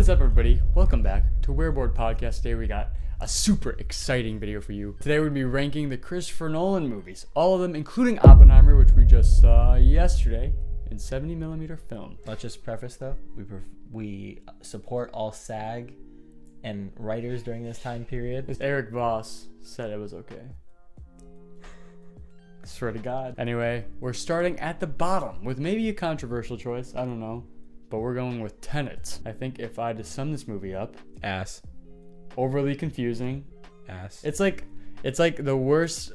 What is up, everybody? Welcome back to Rebored Podcast. Today we got a super exciting video for you. Today we're going to be ranking the Christopher Nolan movies. All of them, including Oppenheimer, which we just saw yesterday in 70mm film. Let's just preface, though, we support all SAG and writers during this time period. Eric Voss said it was okay. Swear to God. Anyway, we're starting at the bottom with maybe a controversial choice. I don't know. But we're going with Tenet. I think if I had to sum this movie up, Ass. Overly confusing. Ass. It's like the worst.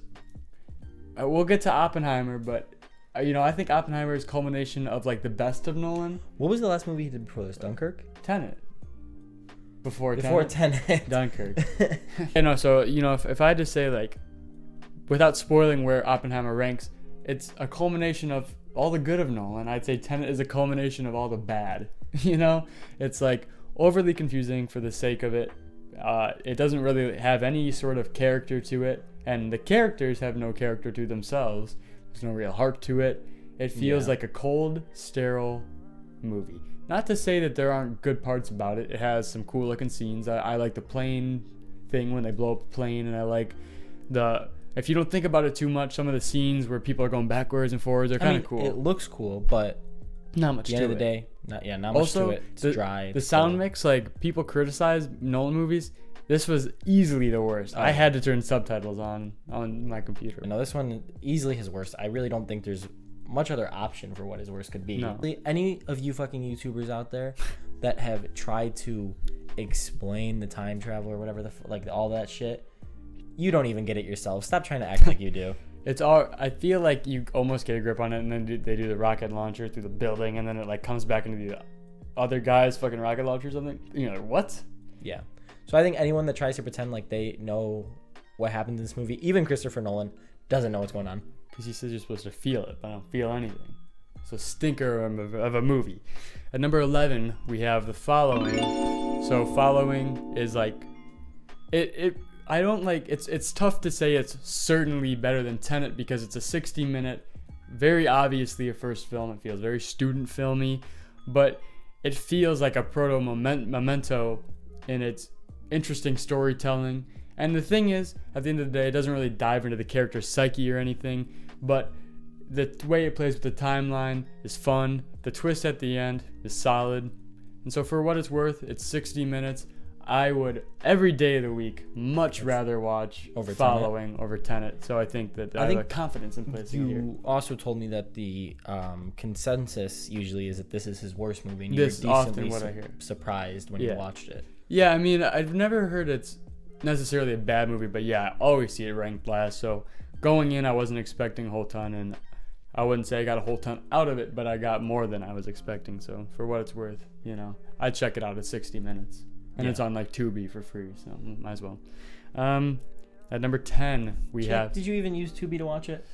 We'll get to Oppenheimer, but I think Oppenheimer is culmination of like the best of Nolan. What was the last movie he did before this? Dunkirk? Tenet. Before Tenet. Dunkirk. So if I had to say, like, without spoiling where Oppenheimer ranks, it's a culmination of all the good of Nolan. I'd say Tenet is a culmination of all the bad. It's like overly confusing for the sake of it. It doesn't really have any sort of character to it, and the characters have no character to themselves. There's no real heart to it. It feels like a cold, sterile movie. Not to say that there aren't good parts about it. It has some cool looking scenes. I like the plane thing when they blow up the plane, and I like if you don't think about it too much, some of the scenes where people are going backwards and forwards are kind of cool. It looks cool, but not much to it. At the end of the day, not much to it. It's dry. The sound mix, like, people criticize Nolan movies. This was easily the worst. I had to turn subtitles on my computer. No, this one easily his worst. I really don't think there's much other option for what his worst could be. No. Any of you fucking YouTubers out there that have tried to explain the time travel or whatever all that shit, you don't even get it yourself. Stop trying to act like you do. I feel like you almost get a grip on it, and then they do the rocket launcher through the building, and then it like comes back into the other guy's fucking rocket launcher or something. What? Yeah. So I think anyone that tries to pretend like they know what happened in this movie, even Christopher Nolan, doesn't know what's going on. Because he says you're supposed to feel it, but I don't feel anything. So stinker of a movie. At number 11, we have The Following. So Following is like I don't like it's tough to say it's certainly better than Tenet because it's a 60-minute, very obviously a first film. It feels very student filmy, but it feels like a proto memento in its interesting storytelling. And the thing is, at the end of the day, it doesn't really dive into the character's psyche or anything, but the way it plays with the timeline is fun. The twist at the end is solid. And so for what it's worth, it's 60 minutes. I would, every day of the week, much rather watch Following over Tenet. So I think that I have a confidence in placing here. You also told me that the consensus usually is that this is his worst movie, and you this were often decently what I hear. Surprised when you watched it. Yeah, I mean, I've never heard it's necessarily a bad movie, but yeah, I always see it ranked last. So going in, I wasn't expecting a whole ton, and I wouldn't say I got a whole ton out of it, but I got more than I was expecting. So for what it's worth, I'd check it out at 60 minutes. And it's on like Tubi for free, so might as well. At number 10, we have... Did you even use Tubi to watch it?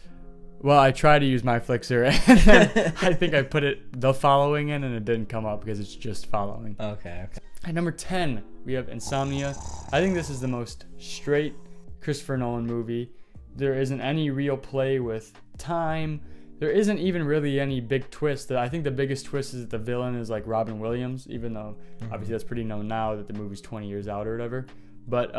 Well, I tried to use my Flixer, and then I think I put The Following in, and it didn't come up because it's just Following. Okay. At number 10, we have Insomnia. I think this is the most straight Christopher Nolan movie. There isn't any real play with time. There isn't even really any big twist. I think the biggest twist is that the villain is like Robin Williams, even though obviously that's pretty known now that the movie's 20 years out or whatever. But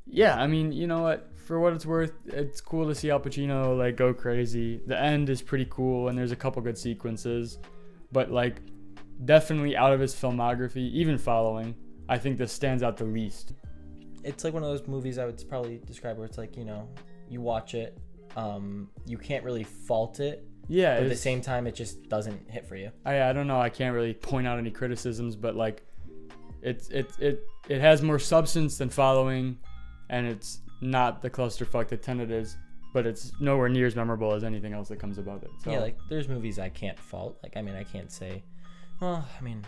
yeah, I mean, you know what? For what it's worth, it's cool to see Al Pacino like go crazy. The end is pretty cool, and there's a couple good sequences. But like, definitely out of his filmography, even Following, I think this stands out the least. It's like one of those movies I would probably describe where it's like, you watch it. You can't really fault it. Yeah. But at the same time, it just doesn't hit for you. I don't know. I can't really point out any criticisms, but like, it has more substance than Following, and it's not the clusterfuck that Tenet is, but it's nowhere near as memorable as anything else that comes above it. So. Yeah, like there's movies I can't fault. Like, I mean, I can't say, well, I mean,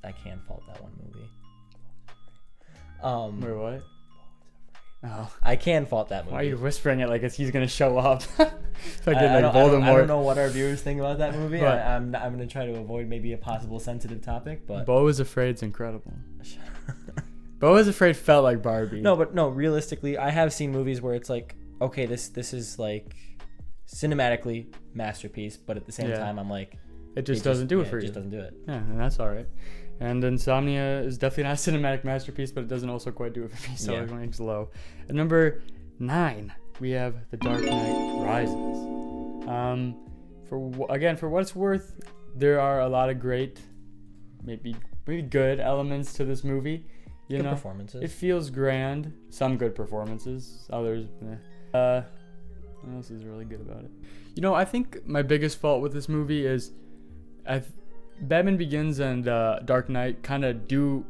I can't fault that one movie. Wait, what? Oh. I can fault that movie. Why are you whispering it like he's gonna show up? I don't know what our viewers think about that movie. I'm gonna try to avoid maybe a possible sensitive topic, but Beau is Afraid's incredible. Beau is Afraid felt like Barbie. No, realistically, I have seen movies where it's like, okay, this is like cinematically masterpiece, but at the same time, I'm like, it just doesn't do it for you. It just doesn't do it. Yeah, and that's all right. And Insomnia is definitely not a cinematic masterpiece, but it doesn't also quite do it for me, so it ranks low. At number 9, we have The Dark Knight Rises. For what it's worth, there are a lot of great, maybe good elements to this movie. Good performances. It feels grand. Some good performances. Others, what else is really good about it? I think my biggest fault with this movie is, Batman Begins and Dark Knight kind of do.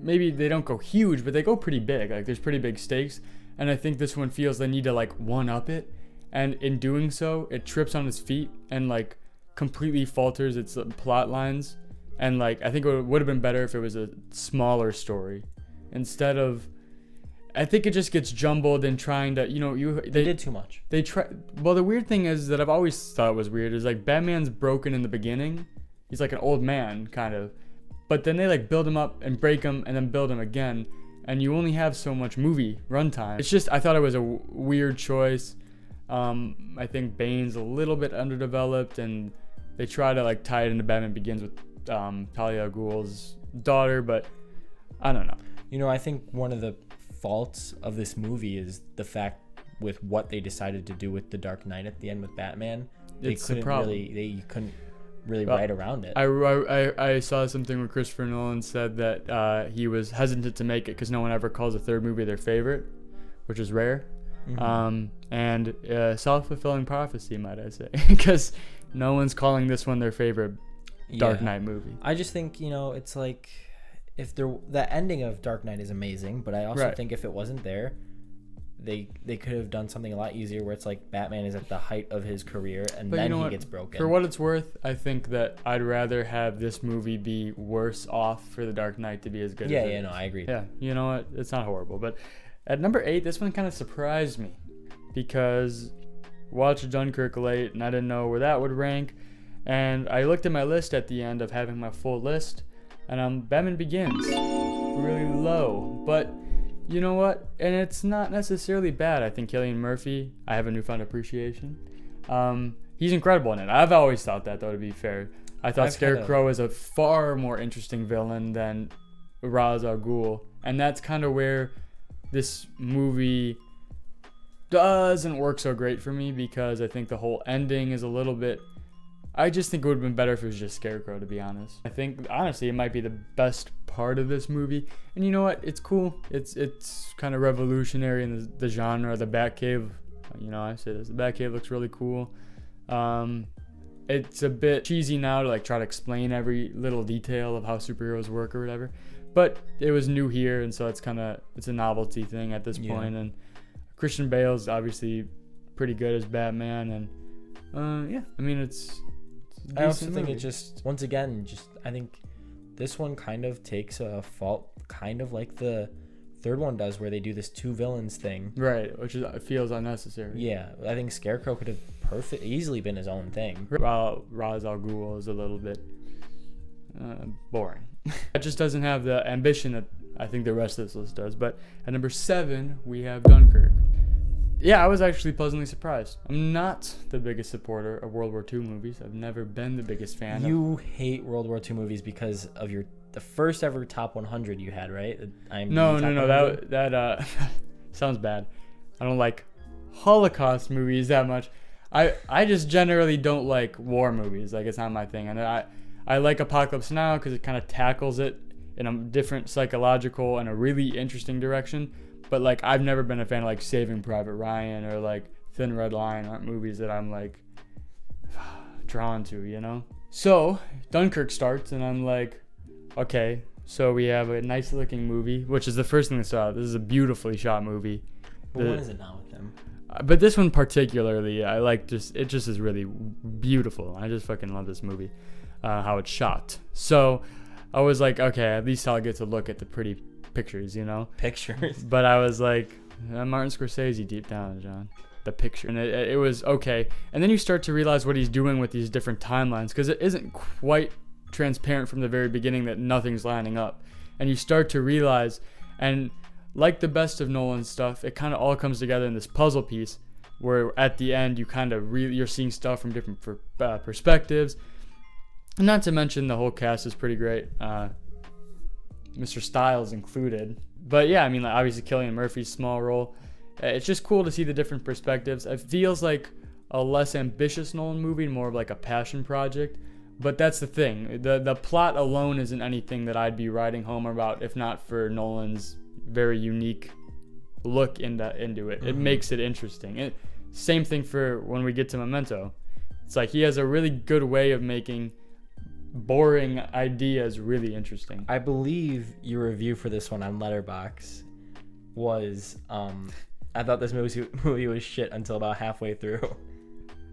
Maybe they don't go huge, but they go pretty big. Like there's pretty big stakes, and I think this one feels they need to like one up it, and in doing so, it trips on its feet and like completely falters its plot lines. And like I think it would have been better if it was a smaller story instead of. I think it just gets jumbled in trying to, they did too much. They try. Well, the weird thing is that I've always thought was weird is like Batman's broken in the beginning. He's like an old man kind of, but then they like build him up and break him and then build him again, and you only have so much movie runtime. It's just I thought it was a weird choice. I think Bane's a little bit underdeveloped, and they try to like tie it into Batman Begins with Talia al Ghul's daughter, but I don't know. I think one of the faults of this movie is the fact with what they decided to do with the Dark Knight at the end with Batman. They couldn't really write around it. I saw something where Christopher Nolan said that he was hesitant to make it because no one ever calls a third movie their favorite, which is rare. And self-fulfilling prophecy, might I say, because no one's calling this one their favorite Dark Knight movie. I just think it's like the ending of Dark Knight is amazing, but I also think if it wasn't there, they could have done something a lot easier where it's like Batman is at the height of his career and then he gets broken. For what it's worth, I think that I'd rather have this movie be worse off for the Dark Knight to be as good as it is. I agree. Yeah, you know what? It's not horrible. But at number 8, this one kind of surprised me because watched Dunkirk late and I didn't know where that would rank. And I looked at my list at the end of having my full list, and Batman Begins really low. But you know what? And it's not necessarily bad. I think Cillian Murphy, I have a newfound appreciation. He's incredible in it. I've always thought that, though, to be fair. I thought Scarecrow is a far more interesting villain than Ra's al Ghul. And that's kind of where this movie doesn't work so great for me, because I think the whole ending is a little bit... I just think it would have been better if it was just Scarecrow, to be honest. I think, honestly, it might be the best part of this movie. And you know what? It's cool. It's kind of revolutionary in the genre. The Batcave, I say this. The Batcave looks really cool. It's a bit cheesy now to like try to explain every little detail of how superheroes work or whatever. But it was new here, and so it's a novelty thing at this point. And Christian Bale's obviously pretty good as Batman, and it's I also think it just, once again, I think this one kind of takes a fault, kind of like the third one does, where they do this two villains thing. Right, which feels unnecessary. Yeah, I think Scarecrow could have easily been his own thing. While Ra's al Ghul is a little bit boring. It just doesn't have the ambition that I think the rest of this list does. But at number 7, we have Dunkirk. Yeah, I was actually pleasantly surprised. I'm not the biggest supporter of World War II movies. I've never been the biggest fan. You hate World War II movies because of the first ever top 100 you had, right? No. That sounds bad. I don't like Holocaust movies that much. I just generally don't like war movies. Like, it's not my thing. And I like Apocalypse Now because it kind of tackles it in a different psychological and a really interesting direction. But, like, I've never been a fan of, like, Saving Private Ryan or, like, Thin Red Line aren't movies that I'm, like, drawn to, So, Dunkirk starts, and I'm like, okay, so we have a nice-looking movie, which is the first thing I saw. This is a beautifully shot movie. But what is it now with them? But this one particularly, I like it just is really beautiful. I just fucking love this movie, how it's shot. So, I was like, okay, at least I'll get to look at the pretty pictures, Pictures. But I was like, Martin Scorsese deep down, John. The picture. And it was okay. And then you start to realize what he's doing with these different timelines, because it isn't quite transparent from the very beginning that nothing's lining up. And you start to realize, and like the best of Nolan's stuff, it kind of all comes together in this puzzle piece where at the end you kind of you're seeing stuff from different perspectives. And not to mention the whole cast is pretty great. Mr. Styles included. But yeah, I mean, like, obviously Cillian Murphy's small role. It's just cool to see the different perspectives. It feels like a less ambitious Nolan movie, more of like a passion project. But that's the thing. The plot alone isn't anything that I'd be writing home about if not for Nolan's very unique look into it. It makes it interesting. Same thing for when we get to Memento. It's like he has a really good way of making boring ideas really interesting. I believe your review for this one on Letterboxd was I thought this movie was shit until about halfway through.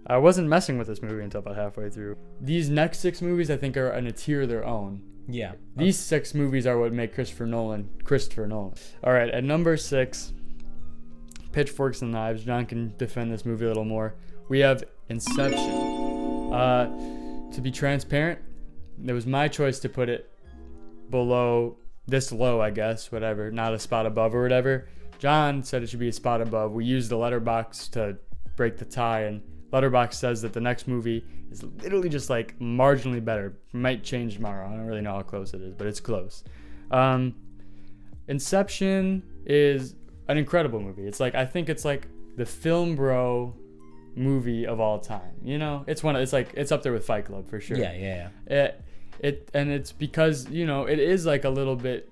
I wasn't messing with this movie until about halfway through. These next 6 movies I think are in a tier of their own. Yeah. These 6 movies are what make Christopher Nolan. All right, at number 6, Pitchforks and Knives. John can defend this movie a little more. We have Inception. To be transparent, it was my choice to put it below, this low, I guess, whatever, not a spot above or whatever. John said it should be a spot above. We used the Letterboxd to break the tie, and Letterboxd says that the next movie is literally just like marginally better. Might change tomorrow. I don't really know how close it is, but it's close. Inception is an incredible movie. It's like, I think it's like the film bro movie of all time. You know, it's up there with Fight Club for sure. Yeah. And it's because, you know, it is like a little bit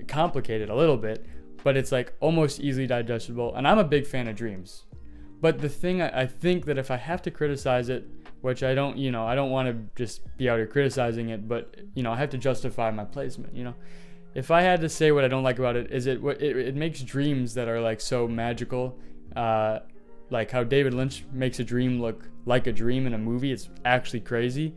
complicated a little bit, but it's like almost easily digestible. And I'm a big fan of dreams. But the thing, I think that if I have to criticize it, which I don't want to just be out here criticizing it, but, you know, I have to justify my placement, you know. If I had to say what I don't like about it, is it makes dreams that are like so magical, like how David Lynch makes a dream look like a dream in a movie. It's actually crazy.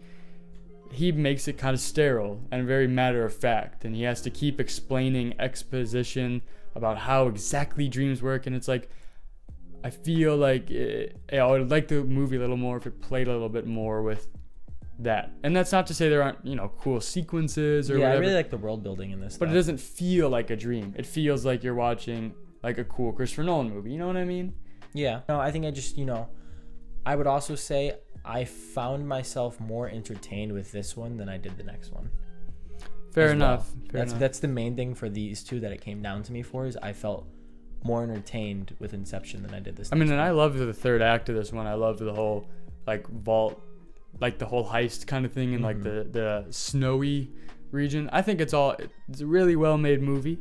He makes it kind of sterile and very matter of fact, and he has to keep explaining exposition about how exactly dreams work, and it's like, I feel like I would like the movie a little more if it played a little bit more with that. And that's not to say there aren't, you know, cool sequences or whatever. I really like the world building in this But it doesn't feel like a dream. It feels like you're watching like a cool Christopher Nolan movie. You know what I mean? Yeah. No, I think I would also say I found myself more entertained with this one than I did the next one. Fair enough. That's the main thing for these two that it came down to me for, is I felt more entertained with Inception than I did this. And I loved the third act of this one. I loved the whole like vault, like the whole heist kind of thing in like the snowy region. I think it's a really well made movie,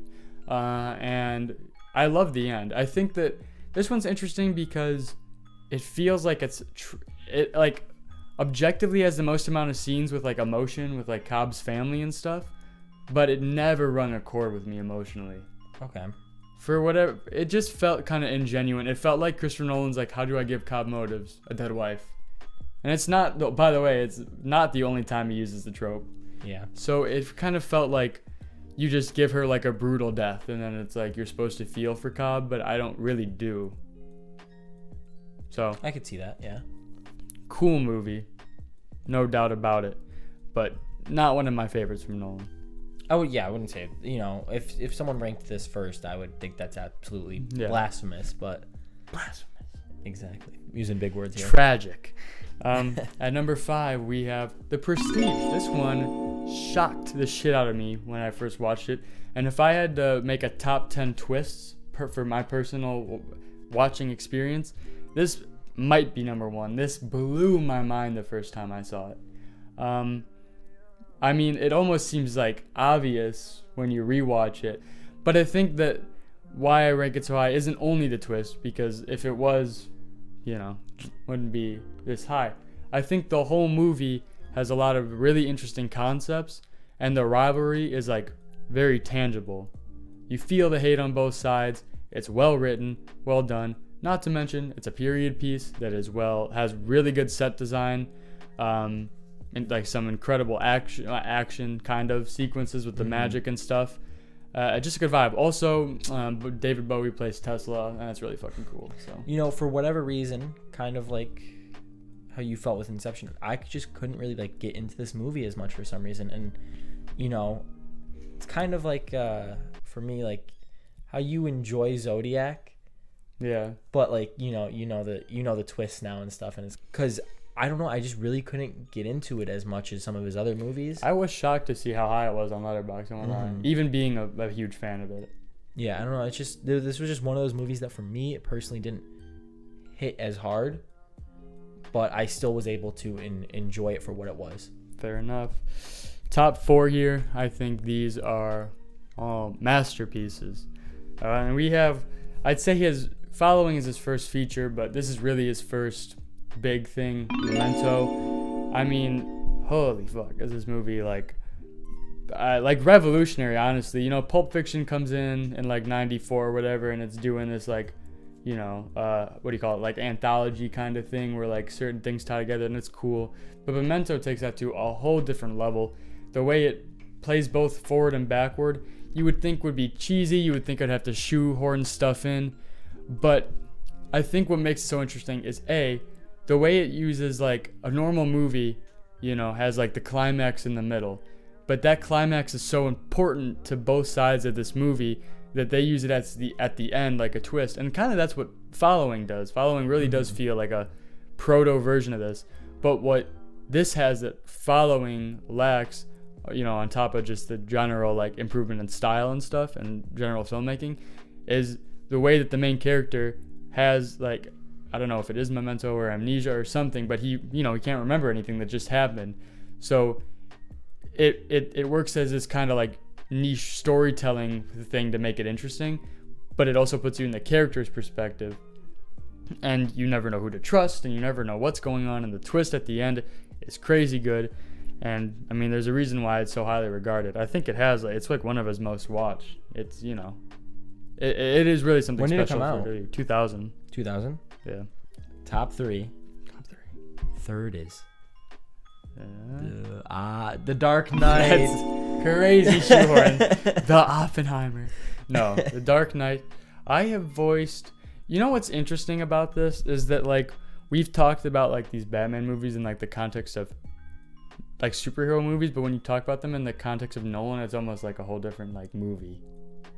and I love the end. I think that this one's interesting because it feels like it like objectively has the most amount of scenes with like emotion with like Cobb's family and stuff, but it never rung a chord with me emotionally. Okay. For whatever, it just felt kind of ingenuine. It felt like Christopher Nolan's like, how do I give Cobb motives? A dead wife. And it's not, by the way, it's not the only time he uses the trope. Yeah. So it kind of felt like you just give her like a brutal death, and then it's like you're supposed to feel for Cobb, but I don't really do. So I could see that, yeah. Cool movie, no doubt about it, but not one of my favorites from Nolan. I wouldn't say, if someone ranked this first, I would think that's absolutely blasphemous, but blasphemous. Exactly. Using big words here. Tragic. At number 5, we have The Prestige. This one shocked the shit out of me when I first watched it. And if I had to make a top 10 twists for my personal watching experience, this might be number 1. This blew my mind the first time I saw it. It almost seems like obvious when you rewatch it, but I think that why I rank it so high isn't only the twist, because if it was, wouldn't be this high. I think the whole movie has a lot of really interesting concepts, and the rivalry is like very tangible. You feel the hate on both sides. It's well written, well done. Not to mention, it's a period piece that has really good set design. And like some incredible action kind of sequences with the magic and stuff. Just a good vibe. Also, David Bowie plays Tesla, and that's really fucking cool. So for whatever reason, kind of like how you felt with Inception, I just couldn't really like get into this movie as much for some reason. And it's kind of like for me, like how you enjoy Zodiac. Yeah. But like the twist now and stuff, and it's because I don't know. I just really couldn't get into it as much as some of his other movies. I was shocked to see how high it was on Letterboxd, even being a huge fan of it. Yeah, I don't know. It's just this was just one of those movies that for me it personally didn't hit as hard, but I still was able to enjoy it for what it was. Fair enough. Top 4 here. I think these are all masterpieces. And we have, I'd say his Following is his first feature, but this is really his first big thing, Memento. I mean, holy fuck, is this movie like revolutionary, honestly. You know, Pulp Fiction comes in like 94 or whatever, and it's doing this like, you know, what do you call it, like anthology kind of thing where like certain things tie together, and it's cool. But Memento takes that to a whole different level. The way it plays both forward and backward, you would think would be cheesy. You would think I'd have to shoehorn stuff in. But I think what makes it so interesting is the way it uses like a normal movie, you know, has like the climax in the middle. But that climax is so important to both sides of this movie that they use it at the end like a twist. And kind of that's what Following does. Following really does feel like a proto version of this. But what this has that Following lacks, you know, on top of just the general like improvement in style and stuff and general filmmaking, is the way that the main character has like, I don't know if it is Memento or amnesia or something, but he can't remember anything that just happened. So it works as this kind of like niche storytelling thing to make it interesting, but it also puts you in the character's perspective, and you never know who to trust, and you never know what's going on, and the twist at the end is crazy good. And I mean, there's a reason why it's so highly regarded. I think it's like one of his most watched. It's, you know, it is really something when did special. it come for out? 2000. 2000? Yeah. Top three. Third is The Dark Knight. That's crazy shoehorn. The Oppenheimer. No, The Dark Knight. I have voiced. You know what's interesting about this is that like we've talked about like these Batman movies in like the context of like superhero movies, but when you talk about them in the context of Nolan, it's almost like a whole different like movie.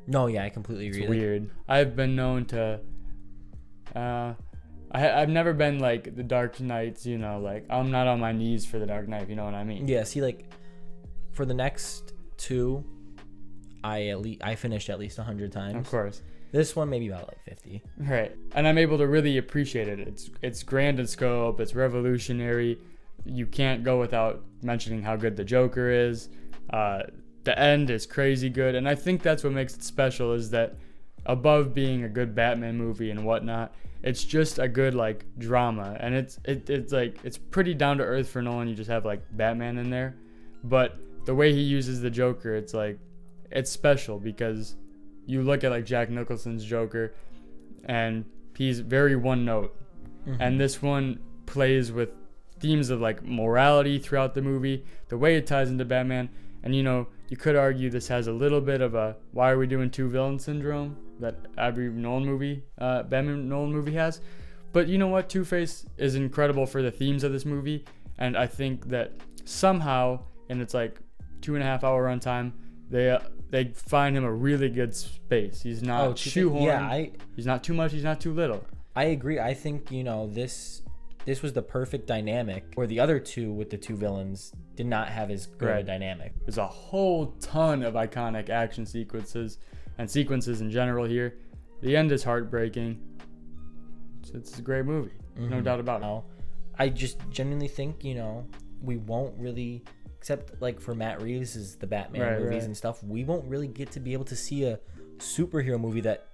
No, yeah, I completely agree. It's weird. I've been known to. I've never been like the Dark Knights, you know, like I'm not on my knees for the Dark Knight, you know what I mean? Yeah, see, like for the next two, I finished at least 100 times. Of course. This one maybe about like 50. Right, and I'm able to really appreciate it. It's grand in scope. It's revolutionary. You can't go without mentioning how good the Joker is. The end is crazy good, and I think that's what makes it special. Is that above being a good Batman movie and whatnot, it's just a good like drama, and it's like it's pretty down to earth for Nolan. You just have like Batman in there, but the way he uses the Joker, it's like it's special because you look at like Jack Nicholson's Joker, and he's very one note, and this one plays with themes of like morality throughout the movie, the way it ties into Batman, and you know you could argue this has a little bit of a why are we doing two villain syndrome that every Nolan movie, Batman Nolan movie has. But you know what? Two-Face is incredible for the themes of this movie, and I think that somehow, in its like 2.5 hour runtime, they find him a really good space. He's not shoehorned. Yeah, he's not too much. He's not too little. I agree. I think, you know, this was the perfect dynamic where the other two with the two villains did not have as good a dynamic. There's a whole ton of iconic action sequences and sequences in general here. The end is heartbreaking. It's a great movie. No doubt about it. I just genuinely think, you know, we won't really, except like for Matt Reeves' the Batman movies and stuff, we won't really get to be able to see a superhero movie that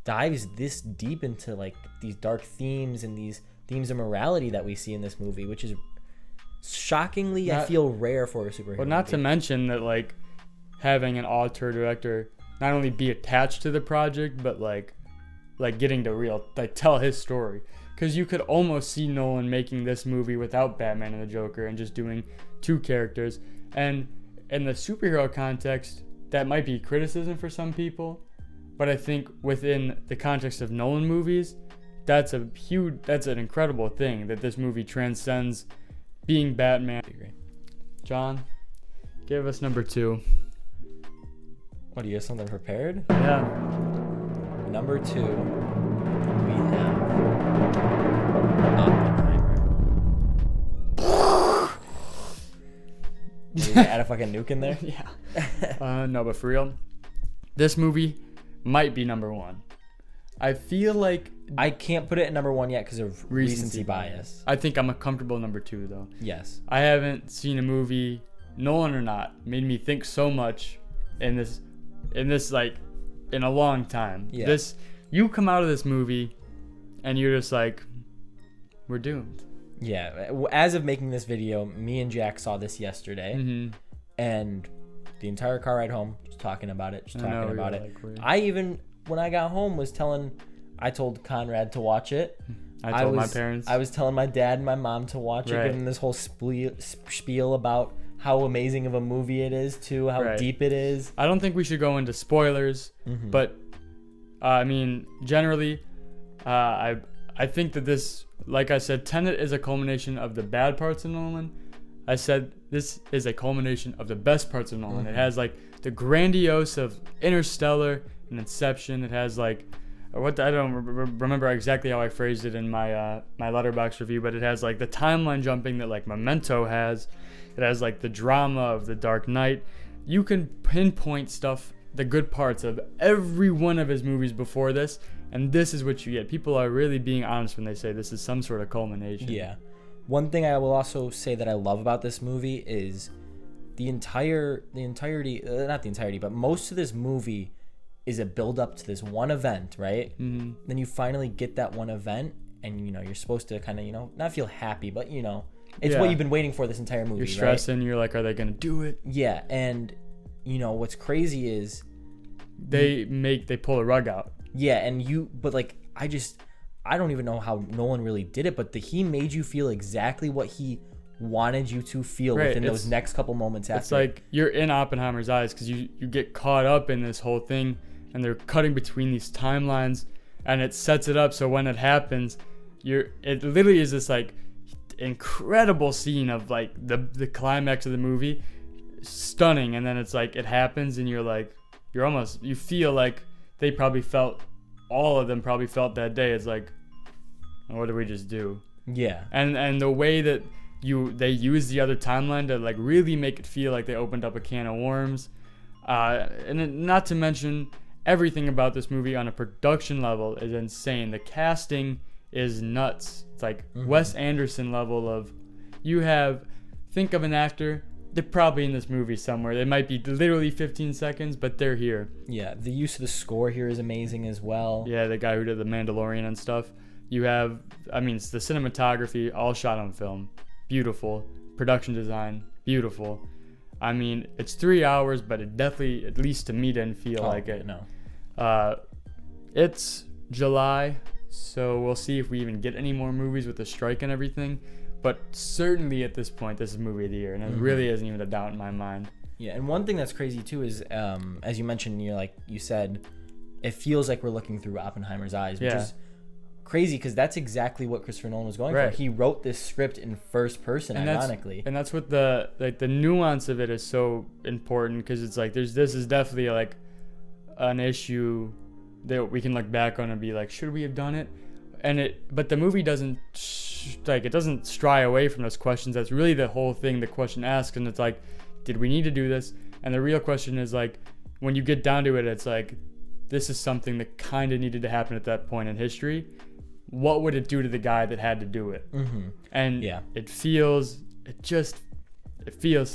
dives this deep into like these dark themes and these themes of morality that we see in this movie, which is shockingly, I feel, rare for a superhero movie. To mention that like having an auteur director not only be attached to the project, but like getting to tell his story. Because you could almost see Nolan making this movie without Batman and the Joker and just doing two characters. And in the superhero context, that might be criticism for some people, but I think within the context of Nolan movies, that's an incredible thing that this movie transcends being Batman. John, give us number 2. What, do you have something prepared? Yeah. Number 2, we have Oppenheimer. add a fucking nuke in there. Yeah. No, but for real, this movie might be number one. I feel like I can't put it at number one yet because of recency bias. I think I'm a comfortable number two though. Yes. I haven't seen a movie, Nolan or not, made me think so much in this like in a long time. Yeah. You come out of this movie and you're just like, we're doomed. Yeah. As of making this video, me and Jack saw this yesterday, and the entire car ride home, just talking about it, I even, when I got home, I told Conrad to watch it. I told my parents. I was telling my dad and my mom to watch it, giving this whole spiel about how amazing of a movie it is, too, how deep it is. I don't think we should go into spoilers, but I mean, generally, I think that this, like I said, Tenet is a culmination of the bad parts of Nolan. I said this is a culmination of the best parts of Nolan. It has like the grandiose of Interstellar and Inception. It has like I don't remember exactly how I phrased it in my my Letterboxd review, but it has like the timeline jumping that like Memento has. It has like the drama of The Dark Knight. You can pinpoint stuff, the good parts of every one of his movies before this, and this is what you get. People are really being honest when they say this is some sort of culmination. Yeah. One thing I will also say that I love about this movie is not the entirety, but most of this movie is a build up to this one event, right? Mm-hmm. Then you finally get that one event, and you're supposed to kind of not feel happy, but it's what you've been waiting for this entire movie. You're stressing. Right? You're like, are they gonna do it? Yeah, and what's crazy is they pull the rug out. Yeah, but like I don't even know how Nolan really did it, but he made you feel exactly what he wanted you to feel within those next couple moments after. It's like you're in Oppenheimer's eyes because you get caught up in this whole thing, and they're cutting between these timelines, and it sets it up so when it happens, it literally is this like incredible scene of like the climax of the movie, stunning, and then it's like it happens, and you feel like they probably felt, all of them probably felt that day. It's like, what did we just do? Yeah. And the way that they use the other timeline to like really make it feel like they opened up a can of worms. And not to mention, everything about this movie on a production level is insane. The casting is nuts. It's like Wes Anderson level of, think of an actor, they're probably in this movie somewhere. They might be literally 15 seconds, but they're here. Yeah, the use of the score here is amazing as well. Yeah, the guy who did The Mandalorian and stuff. It's the cinematography, all shot on film. Beautiful. Production design, beautiful. I mean, it's 3 hours, but it definitely, at least to me, didn't feel like it. No. It's July, so we'll see if we even get any more movies with the strike and everything. But certainly at this point, this is movie of the year, and it really isn't even a doubt in my mind. Yeah, and one thing that's crazy too is, as you mentioned, you said, it feels like we're looking through Oppenheimer's eyes, which is crazy because that's exactly what Christopher Nolan was going for. He wrote this script in first person, ironically. And that's what the nuance of it is so important, because it's like this is definitely like an issue that we can look back on and be like, should we have done it? But the movie doesn't it doesn't stray away from those questions. That's really the whole thing the question asks, and it's like, did we need to do this? And the real question is like, when you get down to it, it's like, this is something that kind of needed to happen at that point in history. What would it do to the guy that had to do it? And it feels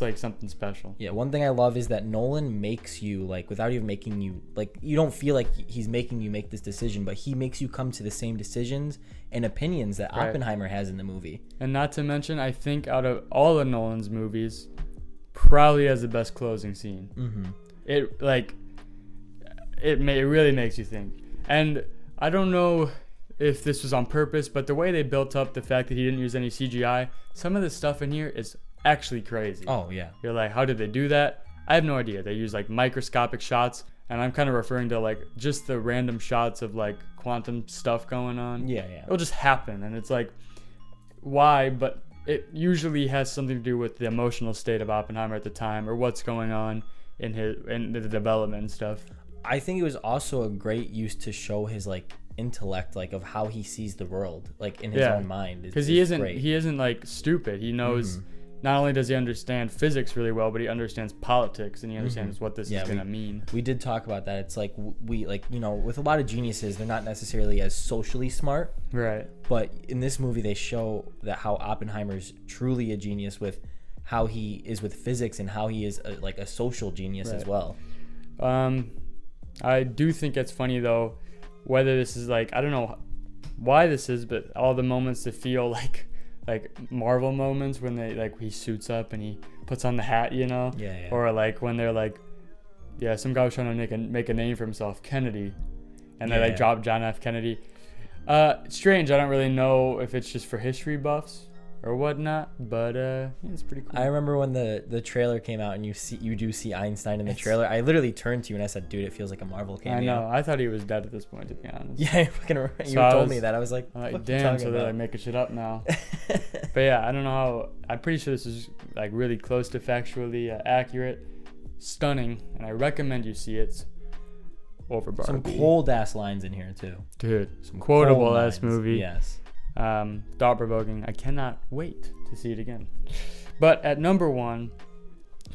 like something special. Yeah, one thing I love is that Nolan makes you, like, without even making you, like, you don't feel like he's making you make this decision, but he makes you come to the same decisions and opinions that Oppenheimer has in the movie. And not to mention, I think out of all of Nolan's movies, probably has the best closing scene. It really makes you think. And I don't know if this was on purpose, but the way they built up the fact that he didn't use any CGI, some of the stuff in here is actually crazy. Oh yeah. You're like, how did they do that? I have no idea. They use like microscopic shots, and I'm kind of referring to like just the random shots of like quantum stuff going on. Yeah. It'll just happen, and it's like, why? But it usually has something to do with the emotional state of Oppenheimer at the time, or what's going on in the development and stuff. I think it was also a great use to show his like intellect, like of how he sees the world, like in his own mind. Because he isn't like stupid. He knows not only does he understand physics really well, but he understands politics, and he understands what this is going to mean. We did talk about that. It's like with a lot of geniuses, they're not necessarily as socially smart. Right. But in this movie, they show that how Oppenheimer's truly a genius with how he is with physics and how he is a social genius as well. I do think it's funny, though, whether this is I don't know why this is, but all the moments that feel like Marvel moments when they he suits up and he puts on the hat, Yeah. Or when they're some guy was trying to make a name for himself, Kennedy, and they drop John F. Kennedy. Strange. I don't really know if it's just for history buffs or whatnot, but it's pretty cool. I remember when the trailer came out and you do see Einstein in the trailer. I literally turned to you and I said, "Dude, it feels like a Marvel cameo." I know. I thought he was dead at this point, to be honest. Yeah, you told me that. I was like, damn. So they're making shit up now. But yeah, I don't know how. I'm pretty sure this is really close to factually accurate, stunning, and I recommend you see it. Over Barbie. Some cold ass lines in here too. Dude, some quotable ass movie. Yes. Thought-provoking. I cannot wait to see it again. But at number 1,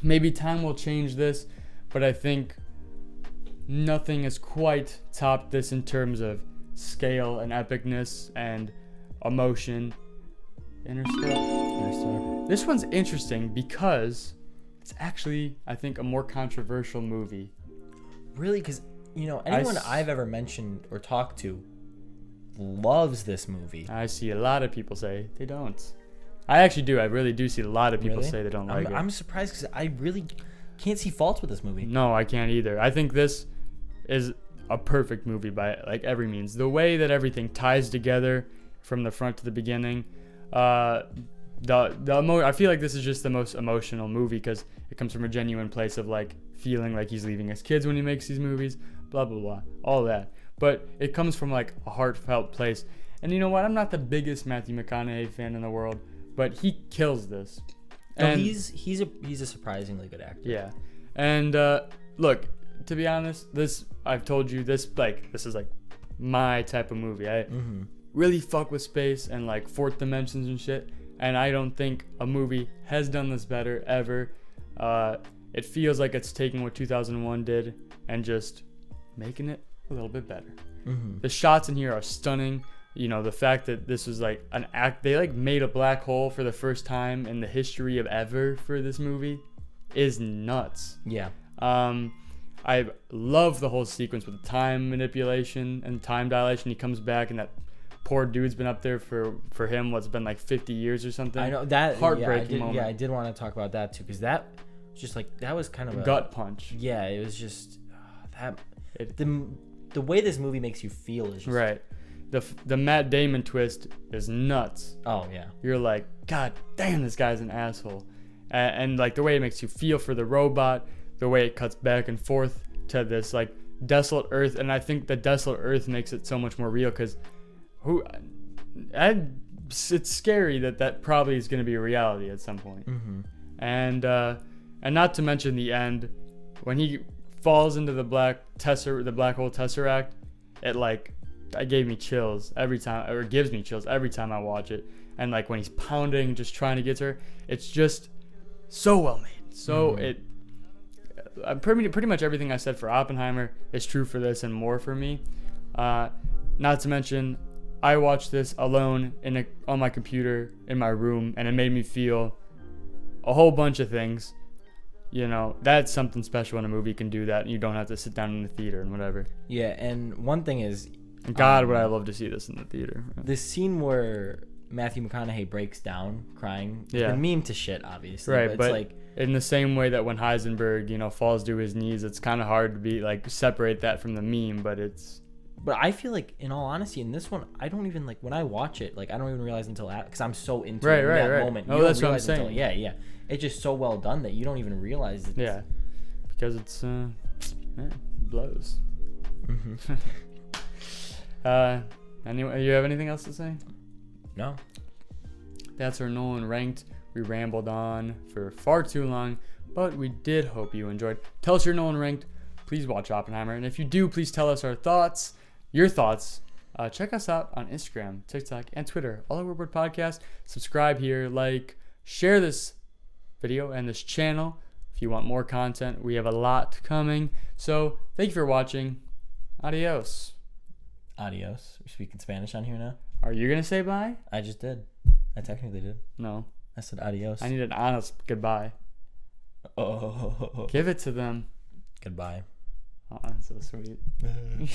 maybe time will change this, but I think nothing has quite topped this in terms of scale and epicness and emotion. Interstellar. This one's interesting because it's actually, I think, a more controversial movie. Really? Because, anyone I've ever mentioned or talked to loves this movie. I see a lot of people say they don't. I actually do. I really do see a lot of people say they don't like it. I'm surprised because I really can't see faults with this movie. No, I can't either. I think this is a perfect movie by every means. The way that everything ties together from the front to the beginning. I feel like this is just the most emotional movie because it comes from a genuine place of feeling like he's leaving his kids when he makes these movies. Blah blah blah. All that. But it comes from a heartfelt place. And you know what? I'm not the biggest Matthew McConaughey fan in the world, but he kills this. And he's a surprisingly good actor. Yeah. And look, to be honest, I've told you this is my type of movie. I really fuck with space and fourth dimensions and shit. And I don't think a movie has done this better ever. It feels like it's taking what 2001 did and just making it a little bit better. The shots in here are stunning. The fact that this was an act, they made a black hole for the first time in the history of ever for this movie is nuts. Yeah. I love the whole sequence with the time manipulation and time dilation. He comes back and that poor dude's been up there for him what's been 50 years or something. I know that heartbreaking moment. Yeah, I did want to talk about that too because that just that was kind of a gut punch. Yeah, it was just the way this movie makes you feel is just right. The Matt Damon twist is nuts. Oh yeah. You're God damn, this guy's an asshole, and the way it makes you feel for the robot, the way it cuts back and forth to this desolate Earth, and I think the desolate Earth makes it so much more real because it's scary that probably is going to be a reality at some point. And not to mention the end when he falls into the black hole tesseract. It gave me chills every time, or gives me chills every time I watch it. And when he's pounding, just trying to get to her, it's just so well made. So pretty much everything I said for Oppenheimer is true for this and more for me. Not to mention, I watched this alone on my computer in my room, and it made me feel a whole bunch of things. That's something special when a movie can do that, and you don't have to sit down in the theater and whatever. Yeah, and one thing is, God, would I love to see this in the theater. This scene where Matthew McConaughey breaks down crying, it's been meme to shit, obviously. Right, but it's in the same way that when Heisenberg, falls to his knees, it's kind of hard to be separate that from the meme, but it's. But I feel in all honesty, in this one, I don't even when I watch it, I don't even realize until because I'm so into it in that moment. Oh, that's what I'm saying. Yeah. It's just so well done that you don't even realize it. Yeah, because it's blows. Anyway, you have anything else to say? No. That's our Nolan Ranked. We rambled on for far too long, but we did hope you enjoyed. Tell us your Nolan Ranked. Please watch Oppenheimer, and if you do, please tell us your thoughts. Check us out on Instagram, TikTok, and Twitter. All Over Board Podcast. Subscribe here, share this video and this channel. If you want more content, we have a lot coming. So thank you for watching. Adios. Adios. We're speaking Spanish on here now. Are you going to say bye? I just did. I technically did. No. I said adios. I need an honest goodbye. Oh. Give it to them. Goodbye. Oh, that's so sweet.